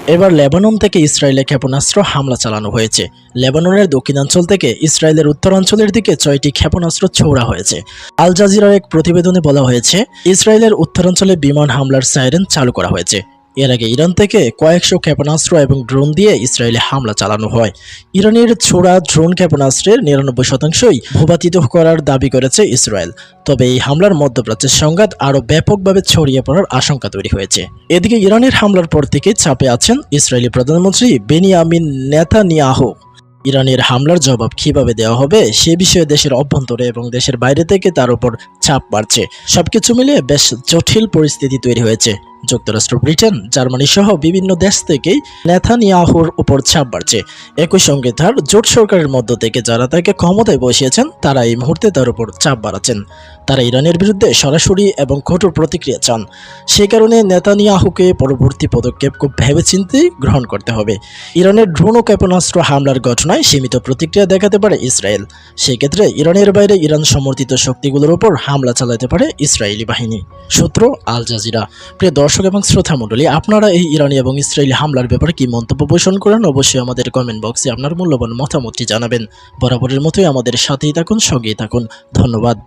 এবার লেবানন থেকে ইসরায়েলে ক্ষেপণাস্ত্র হামলা চালানো হয়েছে। লেবাননের দক্ষিণাঞ্চল থেকে ইসরায়েলের উত্তরাঞ্চলের দিকে 6টি ক্ষেপণাস্ত্র ছোড়া হয়েছে। আল জাজিরার এক প্রতিবেদনে বলা হয়েছে, ইসরায়েলের উত্তরাঞ্চলে বিমান হামলার সাইরেন চালু করা হয়েছে। এর আগে ইরান থেকে কয়েকশো ক্ষেপণাস্ত্র এবং ড্রোন দিয়ে ইসরায়েলে হামলা চালানো হয়। ইরানের ছোড়া ড্রোন ক্ষেপণাস্ত্রের 99%ই ভূপাতিত করার দাবি করেছে ইসরায়েল। তবে এই হামলার মধ্যপ্রাচ্যের সংঘাত আরও ব্যাপকভাবে ছড়িয়ে পড়ার আশঙ্কা তৈরি হয়েছে। এদিকে ইরানের হামলার পর থেকেই চাপে আছেন ইসরায়েলি প্রধানমন্ত্রী বেনিয়ামিন নেতানিয়াহু। ইরানের হামলার জবাব কিভাবে দেওয়া হবে সে বিষয়ে দেশের অভ্যন্তরে এবং দেশের বাইরে থেকে তার উপর চাপ বাড়ছে। সবকিছু মিলিয়ে বেশ জটিল পরিস্থিতি তৈরি হয়েছে। যুক্তরাষ্ট্র, ব্রিটেন, জার্মানি সহ বিভিন্ন দেশ থেকেই নেতানিয়াহুর উপর চাপ বাড়ছে। একই সঙ্গে তার জোট সরকারের মধ্য থেকে যারা তাকে ক্ষমতায় বসিয়েছেন তারা এই মুহূর্তে তার উপর চাপ বাড়াচ্ছেন। তারা ইরানের বিরুদ্ধে সরাসরি এবং কঠোর প্রতিক্রিয়া চান। সেই কারণে নেতানিয়াহুকে পরবর্তী পদক্ষেপ খুব ভেবেচিন্তে গ্রহণ করতে হবে। ইরানের ড্রোন ও ক্ষেপণাস্ত্র হামলার ঘটনায় সীমিত প্রতিক্রিয়া দেখাতে পারে ইসরায়েল। সেক্ষেত্রে ইরানের বাইরে ইরান সমর্থিত শক্তিগুলোর উপর হামলা চালাতে পারে ইসরায়েলি বাহিনী। সূত্র আল জাজিরা। প্রিয় দর্শক এবং শ্রোতা মণ্ডলী, আপনারা এই ইরানি এবং ইসরায়েলি হামলার ব্যাপারে কি মন্তব্য পোষণ করেন অবশ্যই আমাদের কমেন্ট বক্সে আপনার মূল্যবান মতামতটি জানাবেন। বরাবরের মতোই আমাদের সাথেই থাকুন, সঙ্গেই থাকুন। ধন্যবাদ।